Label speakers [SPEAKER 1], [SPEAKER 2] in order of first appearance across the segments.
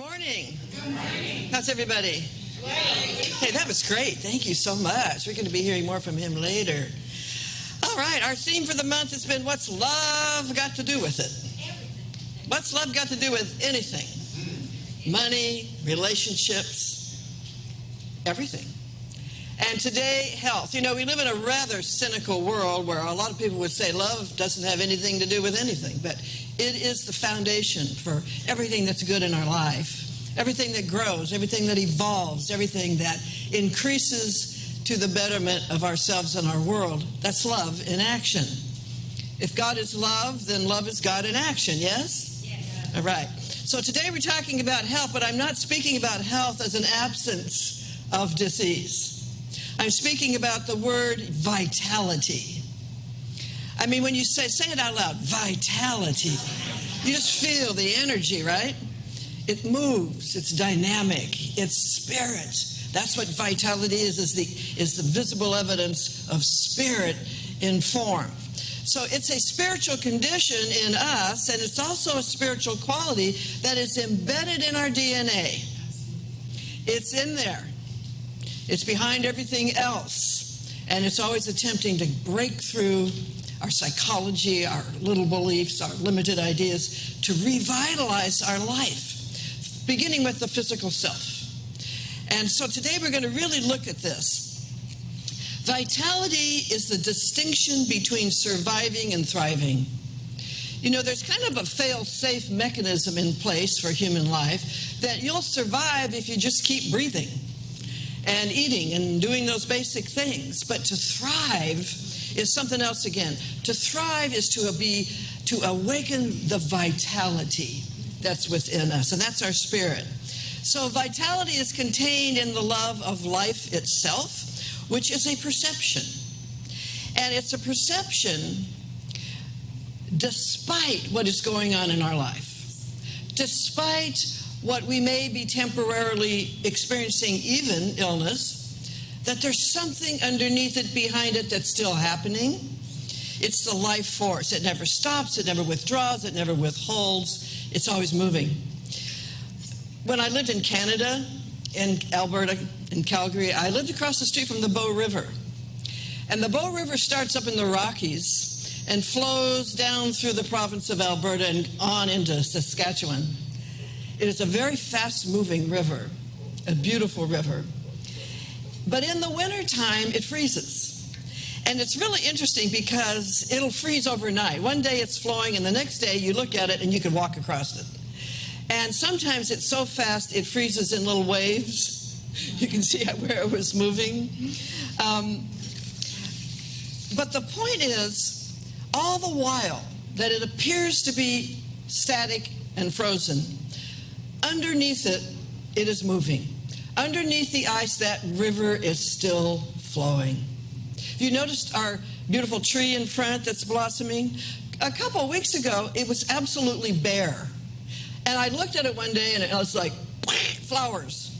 [SPEAKER 1] morning.
[SPEAKER 2] Good morning.
[SPEAKER 1] How's everybody?
[SPEAKER 2] Great.
[SPEAKER 1] Hey, that was great. Thank you so much. We're going to be hearing more from him later. All right, our theme for the month has been, what's love got to do with it?
[SPEAKER 2] Everything.
[SPEAKER 1] What's love got to do with anything? Money, relationships, everything. And today, health. You know, we live in a rather cynical world where a lot of people would say love doesn't have anything to do with anything, but it is the foundation for everything that's good in our life, everything that grows, everything that evolves, everything that increases to the betterment of ourselves and our world. That's love in action. If God is love, then love is God in action, yes?
[SPEAKER 2] Yes.
[SPEAKER 1] All right. So today we're talking about health, but I'm not speaking about health as an absence of disease. I'm speaking about the word vitality. I mean, when you say it out loud, vitality, you just feel the energy, right? It moves, it's dynamic, it's spirit. That's what vitality is the visible evidence of spirit in form. So it's a spiritual condition in us, and it's also a spiritual quality that is embedded in our DNA. It's in there. It's behind everything else, and it's always attempting to break through our psychology, our little beliefs, our limited ideas, to revitalize our life, beginning with the physical self. And so today we're going to really look at this. Vitality is the distinction between surviving and thriving. You know, there's kind of a fail-safe mechanism in place for human life that you'll survive if you just keep breathing and eating and doing those basic things. But to thrive is something else again. To thrive is to awaken the vitality that's within us, and that's our spirit. So vitality is contained in the love of life itself, which is a perception. And it's a perception despite what is going on in our life, despite what we may be temporarily experiencing, even illness, that there's something underneath it, behind it, that's still happening. It's the life force. It never stops, it never withdraws, it never withholds. It's always moving. When I lived in Canada, in Alberta, in Calgary, I lived across the street from the Bow River. And the Bow River starts up in the Rockies and flows down through the province of Alberta and on into Saskatchewan. It is a very fast-moving river, a beautiful river. But in the wintertime, it freezes. And it's really interesting because it'll freeze overnight. One day it's flowing, and the next day you look at it and you can walk across it. And sometimes it's so fast it freezes in little waves. You can see where it was moving. But the point is, all the while that it appears to be static and frozen, underneath it, it is moving. Underneath the ice, that river is still flowing. Have you noticed our beautiful tree in front that's blossoming? A couple of weeks ago, it was absolutely bare. And I looked at it one day and it was like, flowers.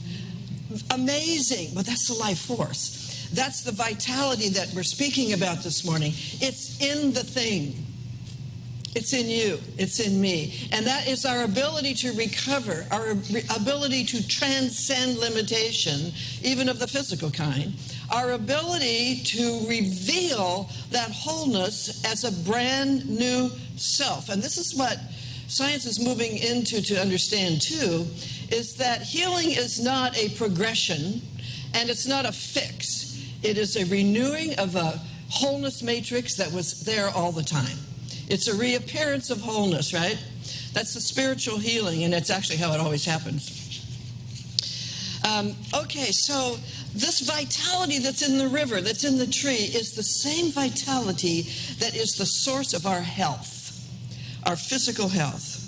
[SPEAKER 1] Amazing. But that's the life force. That's the vitality that we're speaking about this morning. It's in the thing. It's in you. It's in me. And that is our ability to recover, our ability to transcend limitation, even of the physical kind, our ability to reveal that wholeness as a brand new self. And this is what science is moving into to understand too, is that healing is not a progression and it's not a fix. It is a renewing of a wholeness matrix that was there all the time. It's a reappearance of wholeness, right? That's the spiritual healing, and it's actually how it always happens. Okay, so this vitality that's in the river, that's in the tree, is the same vitality that is the source of our health, our physical health.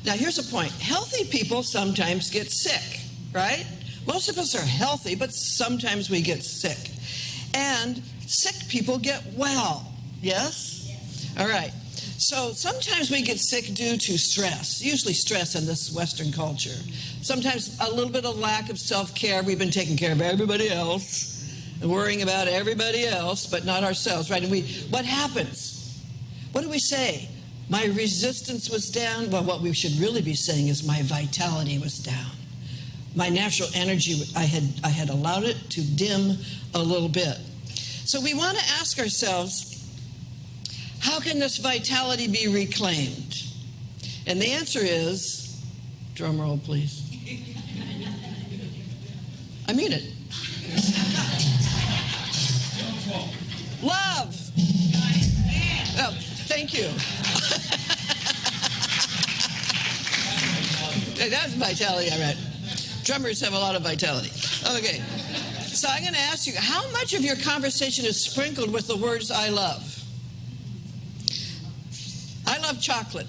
[SPEAKER 1] Now, here's a point. Healthy people sometimes get sick, right? Most of us are healthy, but sometimes we get sick. And sick people get well, yes? All right. So sometimes we get sick due to stress, usually stress in this Western culture. Sometimes a little bit of lack of self-care. We've been taking care of everybody else and worrying about everybody else, but not ourselves, right? And what happens? What do we say? My resistance was down. Well, what we should really be saying is my vitality was down. My natural energy, I had allowed it to dim a little bit. So we want to ask ourselves, how can this vitality be reclaimed? And the answer is, drum roll please. I mean it. Love. Oh, thank you. That's vitality, all right. Drummers have a lot of vitality. Okay. So I'm going to ask you, how much of your conversation is sprinkled with the words I love? I love chocolate.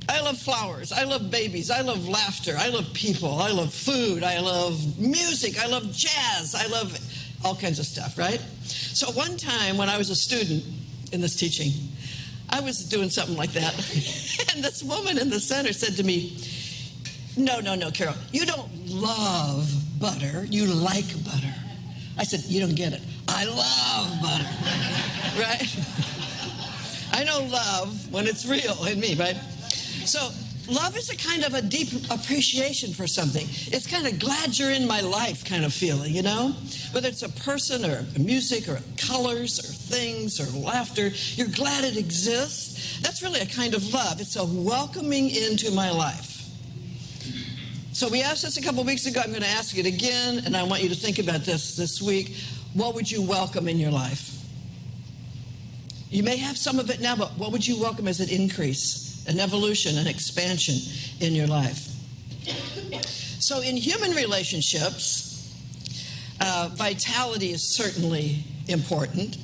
[SPEAKER 1] I love flowers. I love babies. I love laughter. I love people. I love food. I love music. I love jazz. I love all kinds of stuff, right? So one time when I was a student in this teaching, I was doing something like that. And this woman in the center said to me, no, Carol, you don't love butter. You like butter. I said, you don't get it. I love butter, right? I know love when it's real in me, right? So love is a kind of a deep appreciation for something. It's kind of glad you're in my life kind of feeling, you know? Whether it's a person or music or colors or things or laughter, you're glad it exists. That's really a kind of love. It's a welcoming into my life. So we asked this a couple weeks ago. I'm going to ask it again, and I want you to think about this week. What would you welcome in your life? You may have some of it now, but what would you welcome as an increase, an evolution, an expansion in your life? So in human relationships, vitality is certainly important.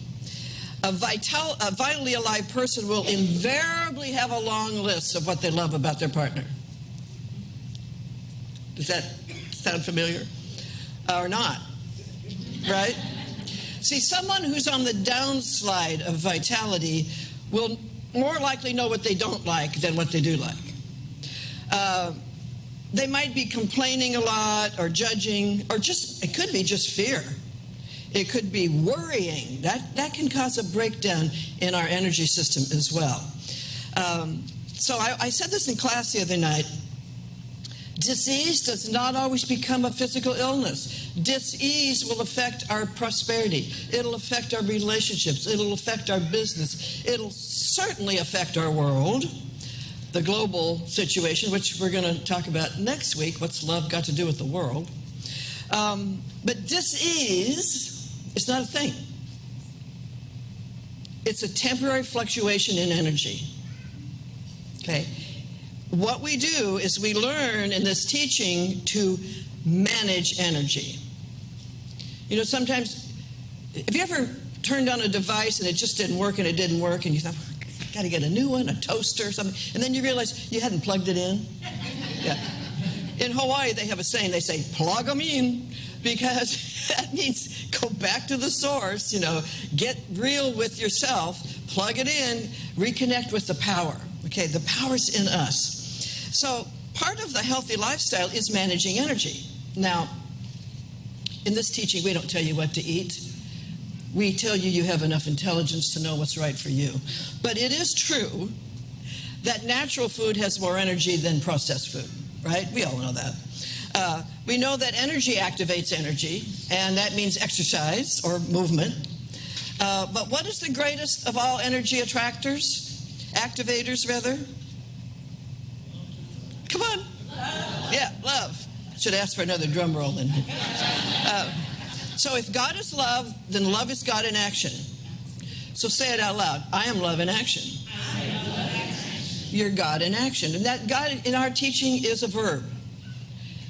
[SPEAKER 1] A vitally alive person will invariably have a long list of what they love about their partner. Does that sound familiar? Or not? Right? See, someone who's on the downslide of vitality will more likely know what they don't like than what they do like. They might be complaining a lot or judging, or it could be just fear. It could be worrying. That can cause a breakdown in our energy system as well. So I said this in class the other night. Disease does not always become a physical illness. Disease will affect our prosperity. It'll affect our relationships. It'll affect our business. It'll certainly affect our world, the global situation, which we're going to talk about next week. What's love got to do with the world? But disease is not a thing. It's a temporary fluctuation in energy. Okay? What we do is we learn in this teaching to manage energy. You know, sometimes, have you ever turned on a device and it just didn't work and you thought, I got to get a new one, a toaster or something, and then you realize you hadn't plugged it in? Yeah. In Hawaii, they have a saying, they say, plug them in, because that means go back to the source, you know, get real with yourself, plug it in, reconnect with the power. Okay, the power's in us. So part of the healthy lifestyle is managing energy. Now, in this teaching, we don't tell you what to eat. We tell you you have enough intelligence to know what's right for you. But it is true that natural food has more energy than processed food, right? We all know that. We know that energy activates energy, and that means exercise or movement. But what is the greatest of all energy activators, rather? Come on. Yeah, love. Should ask for another drum roll then. So if God is love, then love is God in action. So say it out loud. I am love in action.
[SPEAKER 2] I am love in action.
[SPEAKER 1] You're God in action. And that God in our teaching is a verb.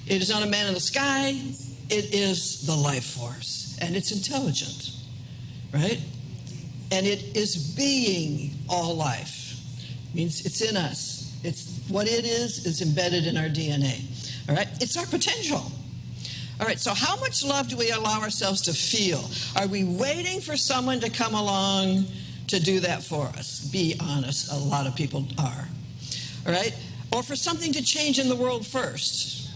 [SPEAKER 1] It is not a man in the sky. It is the life force. And it's intelligent. Right? And it is being all life. It means it's in us. It's what it is embedded in our DNA. All right? It's our potential. All right, so how much love do we allow ourselves to feel? Are we waiting for someone to come along to do that for us? Be honest, a lot of people are. All right? Or for something to change in the world first.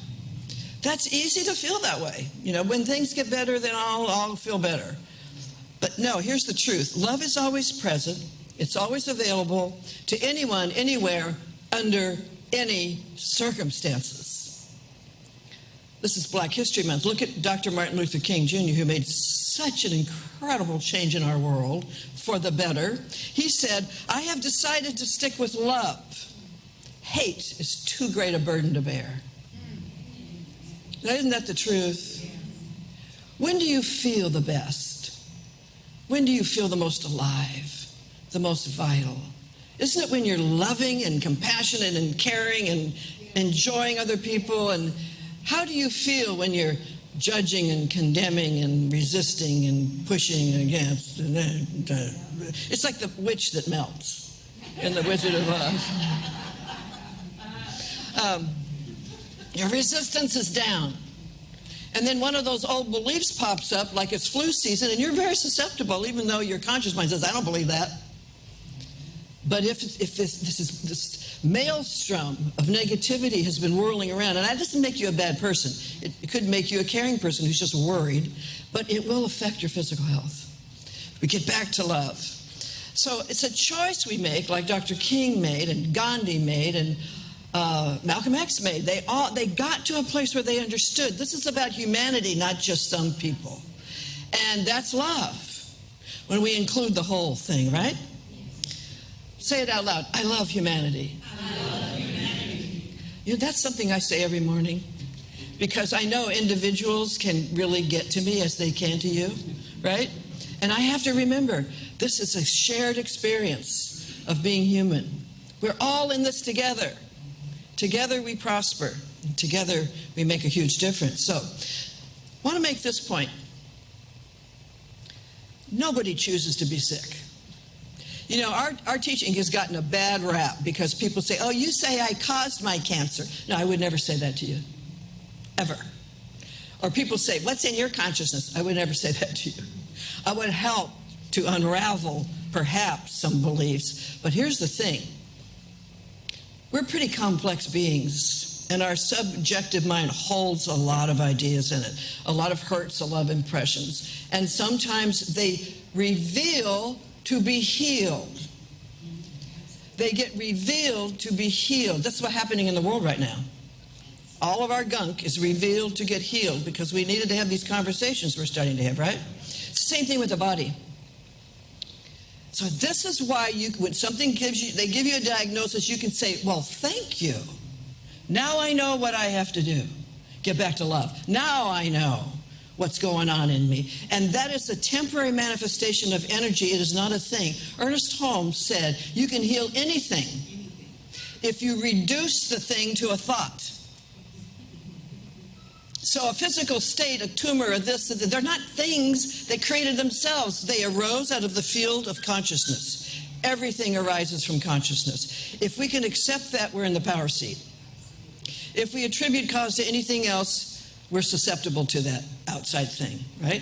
[SPEAKER 1] That's easy to feel that way. You know, when things get better, then I'll feel better. But no, here's the truth. Love is always present. It's always available to anyone, anywhere, under any circumstances. This is Black History Month. Look at Dr. Martin Luther King Jr., who made such an incredible change in our world for the better. He said, "I have decided to stick with love. Hate is too great a burden to bear." Now, isn't that the truth? When do you feel the best? When do you feel the most alive, the most vital? Isn't it when you're loving and compassionate and caring and enjoying other people? And how do you feel when you're judging and condemning and resisting and pushing against? It's like the witch that melts in The Wizard of Oz. Your resistance is down. And then one of those old beliefs pops up like it's flu season, and you're very susceptible, even though your conscious mind says, "I don't believe that." But if this maelstrom of negativity has been whirling around, and that doesn't make you a bad person. It could make you a caring person who's just worried, but it will affect your physical health. We get back to love. So it's a choice we make, like Dr. King made and Gandhi made and Malcolm X made. They got to a place where they understood this is about humanity, not just some people. And that's love, when we include the whole thing, right? Say it out loud. I love humanity.
[SPEAKER 2] I love humanity.
[SPEAKER 1] You know, that's something I say every morning, because I know individuals can really get to me as they can to you, right? And I have to remember, this is a shared experience of being human. We're all in this together. Together we prosper. Together we make a huge difference. So, I want to make this point. Nobody chooses to be sick. You know, our teaching has gotten a bad rap because people say, "Oh, you say I caused my cancer." No, I would never say that to you. Ever. Or people say, "What's in your consciousness?" I would never say that to you. I would help to unravel perhaps some beliefs. But here's the thing. We're pretty complex beings, and our subjective mind holds a lot of ideas in it, a lot of hurts, a lot of impressions. And sometimes they reveal to be healed. They get revealed to be healed. That's what's happening in the world right now. All of our gunk is revealed to get healed because we needed to have these conversations we're starting to have, right? It's the same thing with the body. So this is why when something gives you, they give you a diagnosis, you can say, "Well, thank you. Now I know what I have to do. Get back to love. Now I know what's going on in me." And that is a temporary manifestation of energy. It is not a thing. Ernest Holmes said, you can heal anything if you reduce the thing to a thought. So a physical state, a tumor, or this, they're not things they created themselves. They arose out of the field of consciousness. Everything arises from consciousness. If we can accept that, we're in the power seat. If we attribute cause to anything else, we're susceptible to that outside thing, right?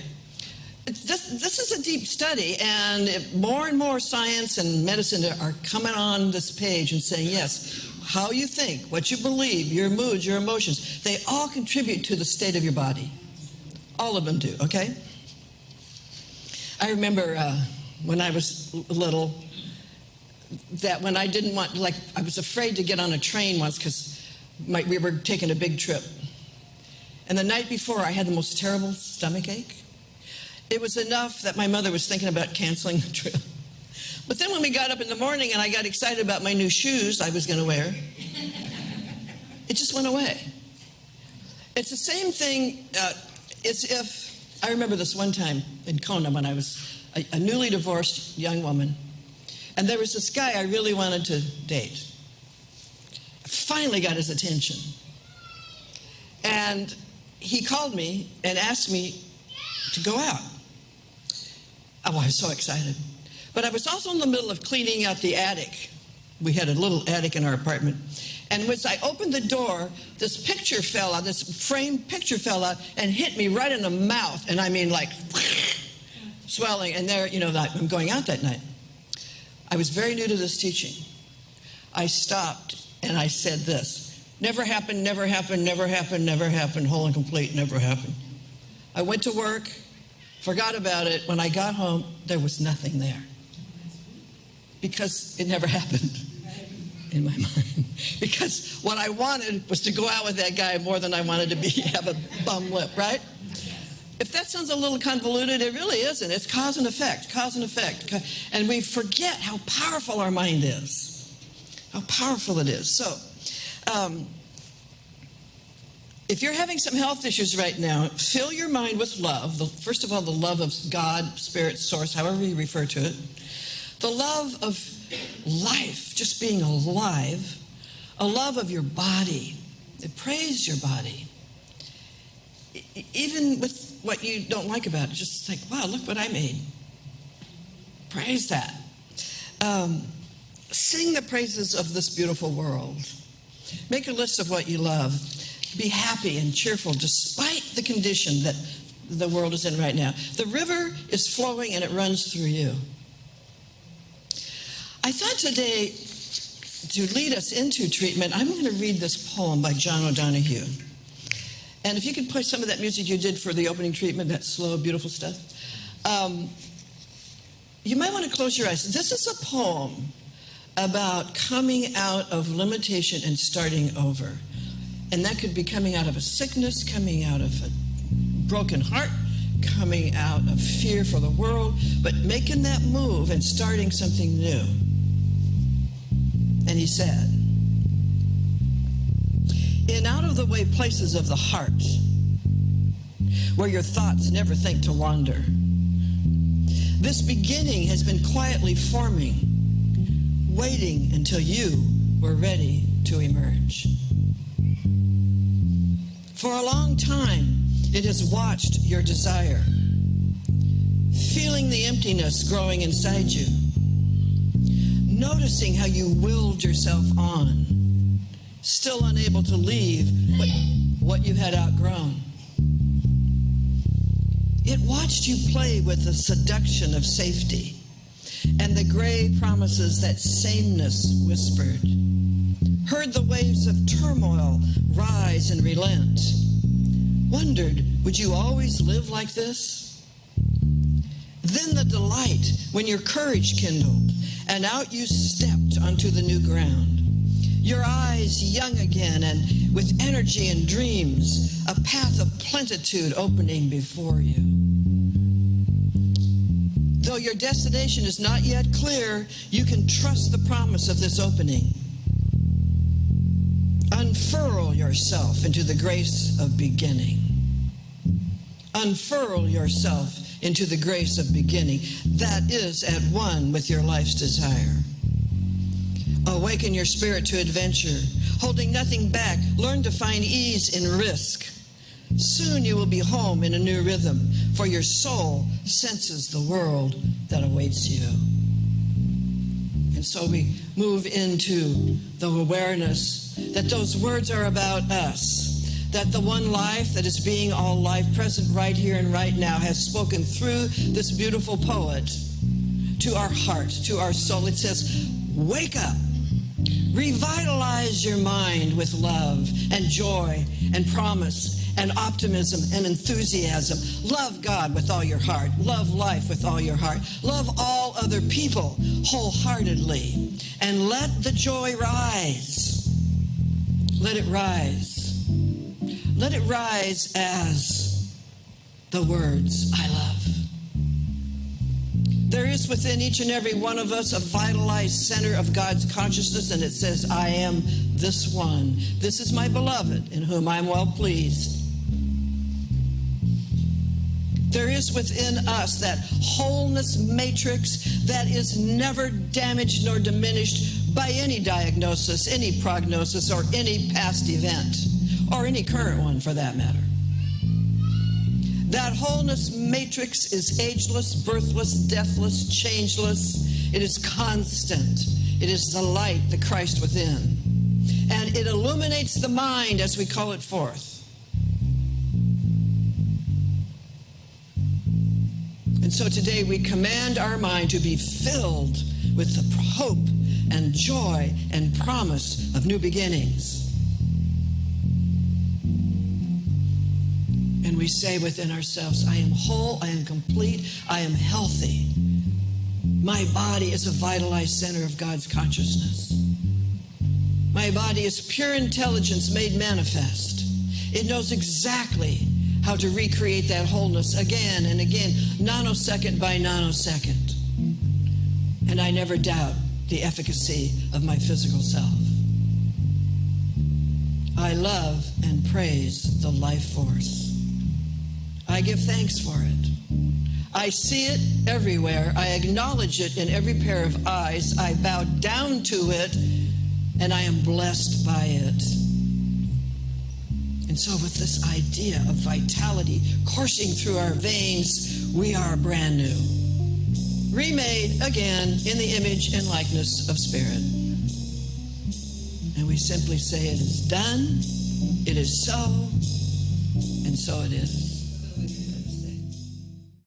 [SPEAKER 1] This is a deep study, and more and more science and medicine are coming on this page and saying, yes, how you think, what you believe, your moods, your emotions, they all contribute to the state of your body. All of them do, okay? I remember when I was little, that when I didn't want, like, I was afraid to get on a train once because we were taking a big trip. And the night before, I had the most terrible stomach ache. It was enough that my mother was thinking about canceling the trip. But then when we got up in the morning and I got excited about my new shoes I was going to wear, it just went away. It's the same thing as if, I remember this one time in Kona when I was a newly divorced young woman, and there was this guy I really wanted to date. I finally got his attention. And he called me and asked me to go out. Oh, I was so excited. But I was also in the middle of cleaning out the attic. We had a little attic in our apartment. And as I opened the door, this picture fell out, this framed picture fell out and hit me right in the mouth. And I mean, like, swelling. And there, you know, I'm going out that night. I was very new to this teaching. I stopped and I said this: never happened, never happened, never happened, never happened, whole and complete, never happened. I went to work, forgot about it. When I got home, there was nothing there. because it never happened in my mind. Because what I wanted was to go out with that guy more than I wanted to have a bum lip, right? If that sounds a little convoluted, it really isn't. It's cause and effect, cause and effect. And we forget how powerful our mind is, how powerful it is. So, if you're having some health issues right now, fill your mind with love. First of all, the love of God, Spirit, Source, however you refer to it. The love of life, just being alive. A love of your body. Praise your body. Even with what you don't like about it, just like, wow, look what I made. Praise that. Sing the praises of this beautiful world. Make a list of what you love. Be happy and cheerful despite the condition that the world is in right now. The river is flowing and it runs through you. I thought today, to lead us into treatment, I'm going to read this poem by John O'Donohue. And if you could play some of that music you did for the opening treatment, that slow, beautiful stuff, you might want to close your eyes. This is a poem about coming out of limitation and starting over. And that could be coming out of a sickness, coming out of a broken heart, coming out of fear for the world, but making that move and starting something new. And he said, in out-of-the-way places of the heart, where your thoughts never think to wander, this beginning has been quietly forming, waiting until you were ready to emerge. For a long time, it has watched your desire, feeling the emptiness growing inside you, noticing how you willed yourself on, still unable to leave what you had outgrown. It watched you play with the seduction of safety and the gray promises that sameness whispered, heard the waves of turmoil rise and relent, wondered, would you always live like this? Then the delight when your courage kindled and out you stepped onto the new ground, your eyes young again and with energy and dreams, a path of plenitude opening before you. Though your destination is not yet clear, you can trust the promise of this opening. Unfurl yourself into the grace of beginning. Unfurl yourself into the grace of beginning that is at one with your life's desire. Awaken your spirit to adventure, holding nothing back. Learn to find ease in risk. Soon you will be home in a new rhythm, for your soul senses the world that awaits you. And so we move into the awareness that those words are about us, that the one life that is being all life, present right here and right now, has spoken through this beautiful poet to our heart, to our soul. It says, wake up, revitalize your mind with love and joy and promise and optimism and enthusiasm. Love God with all your heart. Love life with all your heart. Love all other people wholeheartedly. And let the joy rise. Let it rise. Let it rise as the words, I love. There is within each and every one of us a vitalized center of God's consciousness, and it says, I am this one. This is my beloved, in whom I am well pleased. There is within us that wholeness matrix that is never damaged nor diminished by any diagnosis, any prognosis, or any past event, or any current one for that matter. That wholeness matrix is ageless, birthless, deathless, changeless. It is constant. It is the light, the Christ within. And it illuminates the mind as we call it forth. And so today we command our mind to be filled with the hope and joy and promise of new beginnings. And we say within ourselves, I am whole, I am complete, I am healthy. My body is a vitalized center of God's consciousness. My body is pure intelligence made manifest. It knows exactly how to recreate that wholeness again and again, nanosecond by nanosecond. And I never doubt the efficacy of my physical self. I love and praise the life force. I give thanks for it. I see it everywhere. I acknowledge it in every pair of eyes. I bow down to it, and I am blessed by it. And so with this idea of vitality coursing through our veins, we are brand new. Remade again in the image and likeness of Spirit. And we simply say it is done, it is so, and so it is.